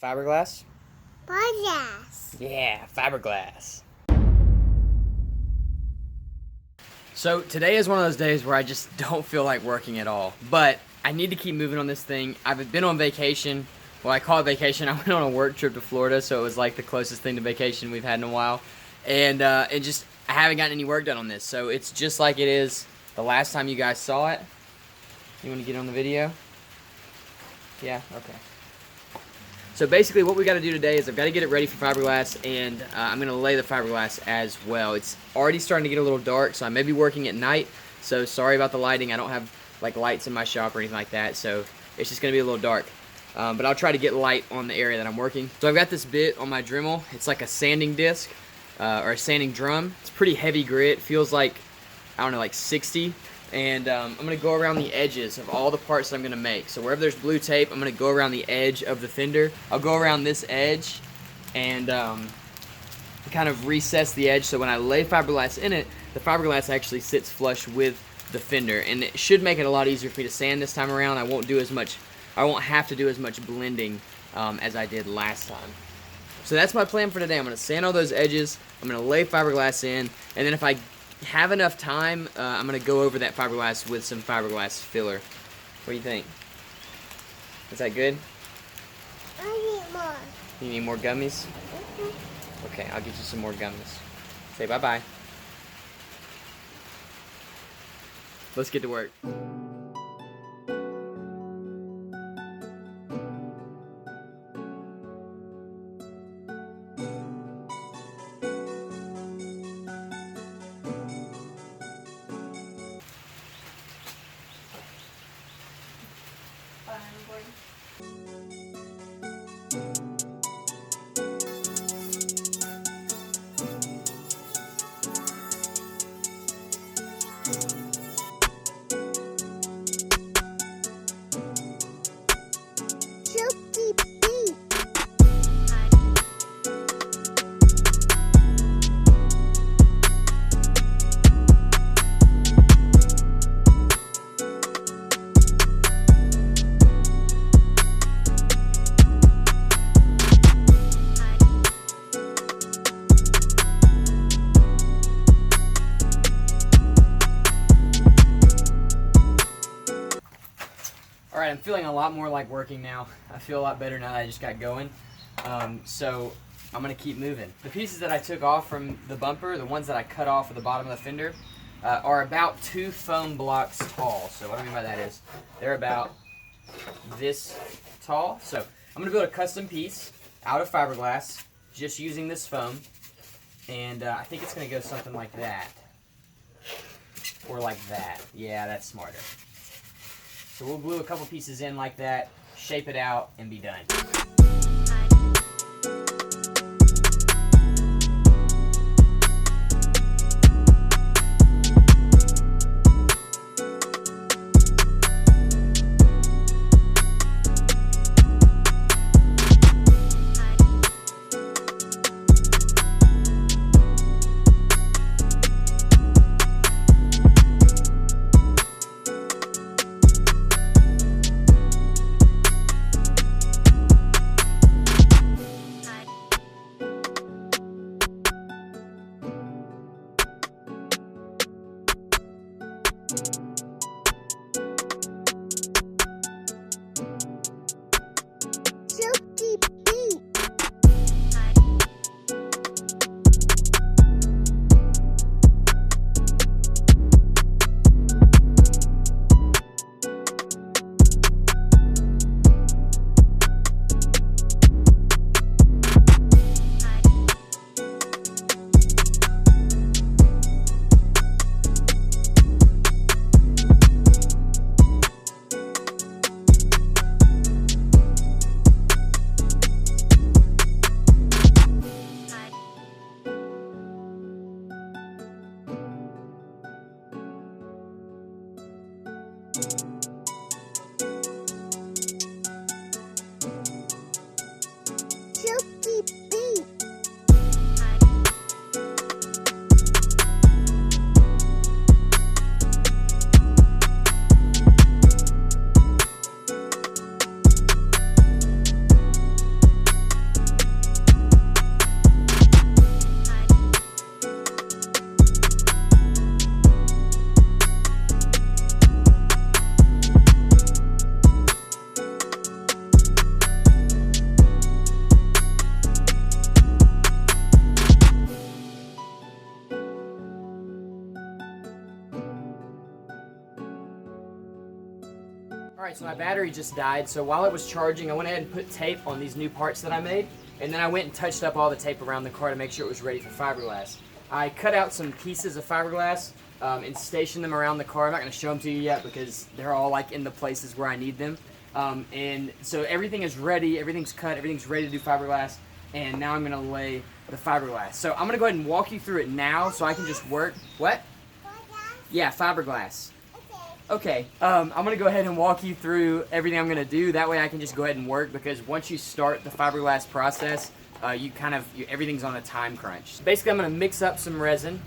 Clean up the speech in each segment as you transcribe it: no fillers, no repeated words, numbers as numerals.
Fiberglass? Fiberglass. Yeah, fiberglass. So today is one of those days where I just don't feel like working at all, but I need to keep moving on this thing. I've been on vacation. Well, I call it vacation. I went on a work trip to Florida, so it was like the closest thing to vacation we've had in a while. And I haven't gotten any work done on this, so it's just like it is the last time you guys saw it. You want to get on the video? Yeah? Okay. So basically what we got to do today is I've got to get it ready for fiberglass, and I'm going to lay the fiberglass as well. It's already starting to get a little dark, so I may be working at night, so sorry about the lighting. I don't have like lights in my shop or anything like that, so it's just going to be a little dark. But I'll try to get light on the area that I'm working. So I've got this bit on my Dremel. It's like a sanding disc or a sanding drum. It's pretty heavy grit. It feels like, I don't know, like 60. And I'm going to go around the edges of all the parts that I'm going to make. So wherever there's blue tape, I'm going to go around the edge of the fender. I'll go around this edge and kind of recess the edge, so when I lay fiberglass in it, the fiberglass actually sits flush with the fender, and it should make it a lot easier for me to sand this time around. I won't have to do as much blending as I did last time. So that's my plan for today. I'm going to sand all those edges, I'm going to lay fiberglass in, and then if I have enough time, I'm going to go over that fiberglass with some fiberglass filler. What do you think? Is that good? I need more. You need more gummies? Okay, I'll get you some more gummies. Say bye-bye. Let's get to work. Alright, I'm feeling a lot more like working now. I feel a lot better now that I just got going. So I'm going to keep moving. The pieces that I took off from the bumper, the ones that I cut off at the bottom of the fender, are about 2 foam blocks tall. So what I mean by that is they're about this tall. So I'm going to build a custom piece out of fiberglass just using this foam. And I think it's going to go something like that. Or like that. Yeah, that's smarter. So we'll glue a couple pieces in like that, shape it out, and be done. Alright, so my battery just died, so while it was charging, I went ahead and put tape on these new parts that I made, and then I went and touched up all the tape around the car to make sure it was ready for fiberglass. I cut out some pieces of fiberglass and stationed them around the car. I'm not going to show them to you yet because they're all like in the places where I need them. And so everything is ready, everything's cut, everything's ready to do fiberglass, and now I'm going to lay the fiberglass. So I'm going to go ahead and walk you through it now so I can just work. What? Yeah, fiberglass. Okay, I'm going to go ahead and walk you through everything I'm going to do. That way I can just go ahead and work, because once you start the fiberglass process, everything's on a time crunch. Basically, I'm going to mix up some resin.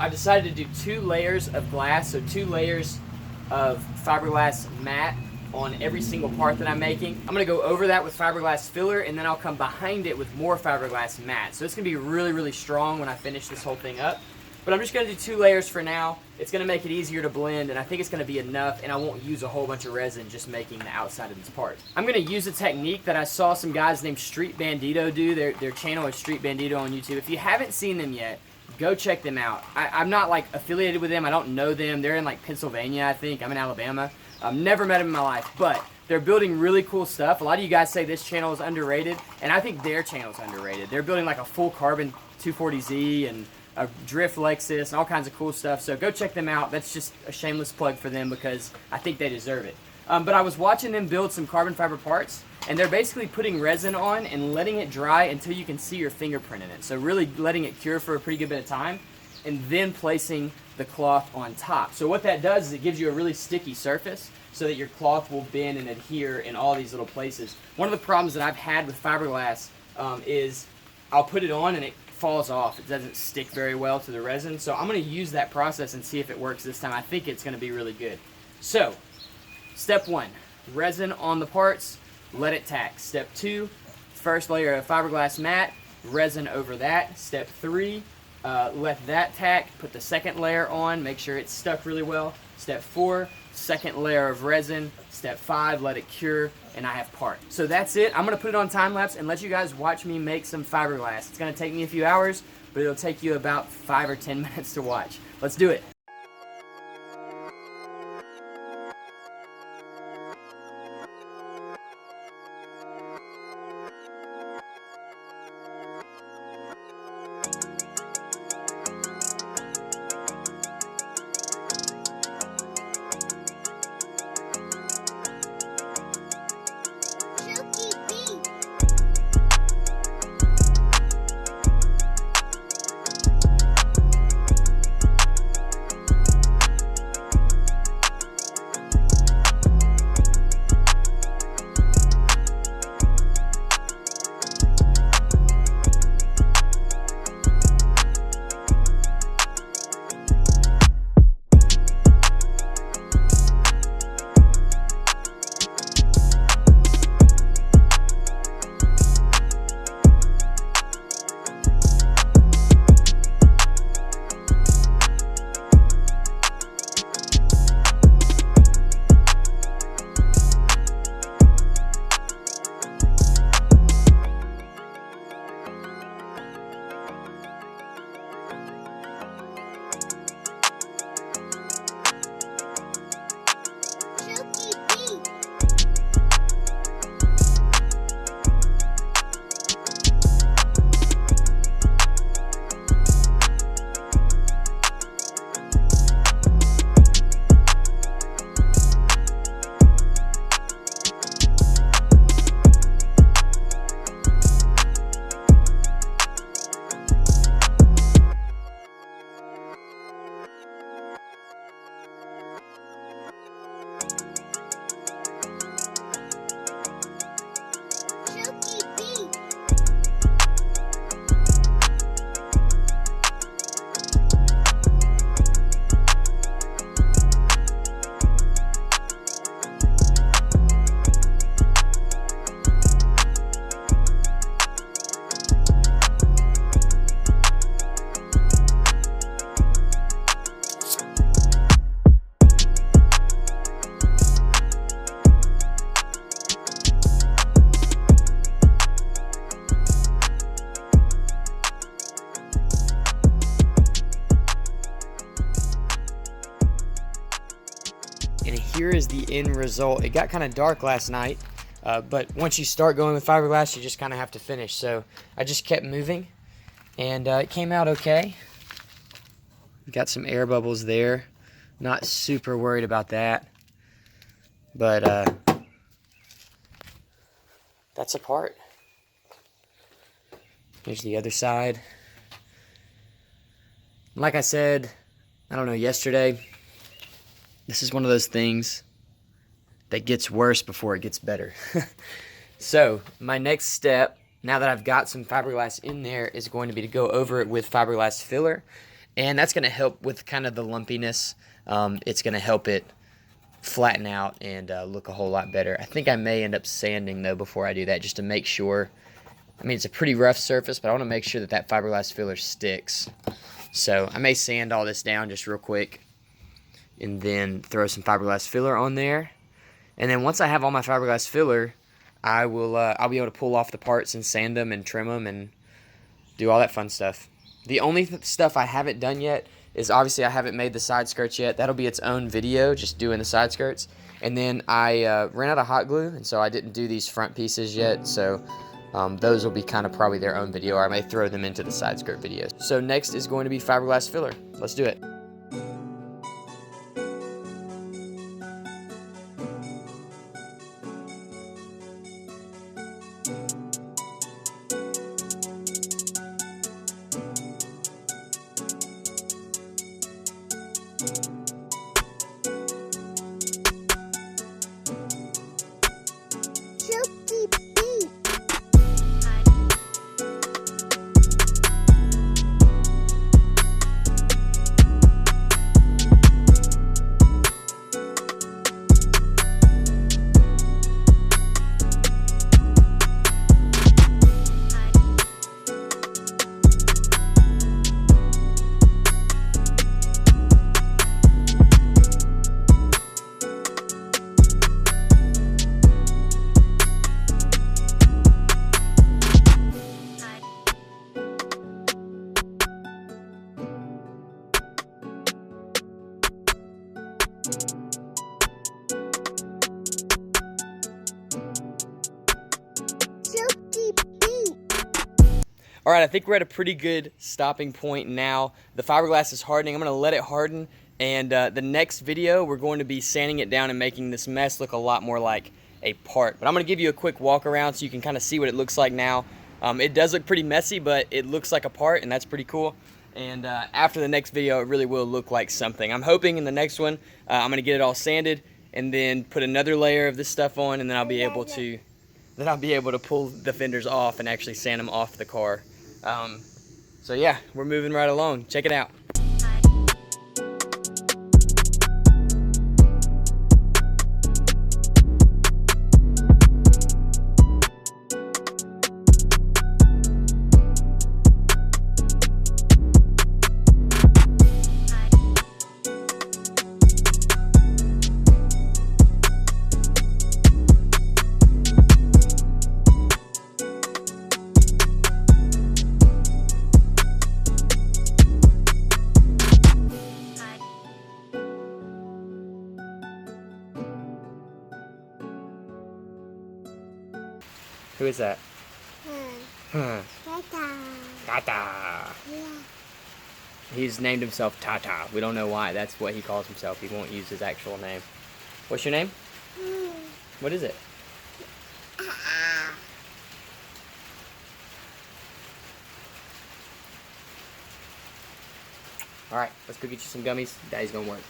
I've decided to do 2 layers of glass, so 2 layers of fiberglass mat on every single part that I'm making. I'm going to go over that with fiberglass filler, and then I'll come behind it with more fiberglass mat. So it's going to be really, really strong when I finish this whole thing up. But I'm just going to do 2 layers for now. It's going to make it easier to blend, and I think it's going to be enough, and I won't use a whole bunch of resin just making the outside of this part. I'm going to use a technique that I saw some guys named Street Bandito do. Their channel is Street Bandito on YouTube. If you haven't seen them yet, go check them out. I'm not like affiliated with them. I don't know them. They're in like Pennsylvania, I think. I'm in Alabama. I've never met them in my life, but they're building really cool stuff. A lot of you guys say this channel is underrated, and I think their channel is underrated. They're building like a full carbon 240Z and a drift Lexus and all kinds of cool stuff. So go check them out. That's just a shameless plug for them because I think they deserve it. But I was watching them build some carbon fiber parts, and they're basically putting resin on and letting it dry until you can see your fingerprint in it. So really letting it cure for a pretty good bit of time, and then placing the cloth on top. So what that does is it gives you a really sticky surface so that your cloth will bend and adhere in all these little places. One of the problems that I've had with fiberglass is I'll put it on and it falls off. It doesn't stick very well to the resin. So I'm going to use that process and see if it works this time. I think it's going to be really good. So step 1, resin on the parts, let it tack. Step 2, first layer of fiberglass mat, resin over that. Step 3, let that tack, put the second layer on, make sure it's stuck really well. Step 4, second layer of resin. Step 5, let it cure, and I have part. So that's it. I'm going to put it on time lapse and let you guys watch me make some fiberglass. It's going to take me a few hours, but it'll take you about 5 or 10 minutes to watch. Let's do it. here is the end result. It got kind of dark last night, but once you start going with fiberglass, you just kind of have to finish. So I just kept moving, and it came out okay. Got some air bubbles there. Not super worried about that, but that's a part. Here's the other side. Like I said, I don't know, yesterday, this is one of those things that gets worse before it gets better. So my next step, now that I've got some fiberglass in there, is going to be to go over it with fiberglass filler, and that's going to help with kind of the lumpiness. It's going to help it flatten out and look a whole lot better. I think I may end up sanding though before I do that, just to make sure. I mean, it's a pretty rough surface, but I want to make sure that that fiberglass filler sticks. So I may sand all this down just real quick and then throw some fiberglass filler on there. And then once I have all my fiberglass filler, I'll be able to pull off the parts and sand them and trim them and do all that fun stuff. The only stuff I haven't done yet is, obviously, I haven't made the side skirts yet. That'll be its own video, just doing the side skirts. And then I ran out of hot glue, and so I didn't do these front pieces yet. So those will be kind of probably their own video, or I may throw them into the side skirt videos. So next is going to be fiberglass filler. Let's do it. All right, I think we're at a pretty good stopping point now. The fiberglass is hardening. I'm going to let it harden, and the next video, we're going to be sanding it down and making this mess look a lot more like a part. But I'm going to give you a quick walk around so you can kind of see what it looks like now. It does look pretty messy, but it looks like a part, and that's pretty cool. And after the next video, it really will look like something. I'm hoping in the next one, I'm going to get it all sanded and then put another layer of this stuff on, and then I'll be able to pull the fenders off and actually sand them off the car. So yeah, we're moving right along. Check it out. Who is that? Tata. Tata. Yeah. He's named himself Tata. We don't know why. That's what he calls himself. He won't use his actual name. What's your name? What is it? All right, let's go get you some gummies. Daddy's gonna work.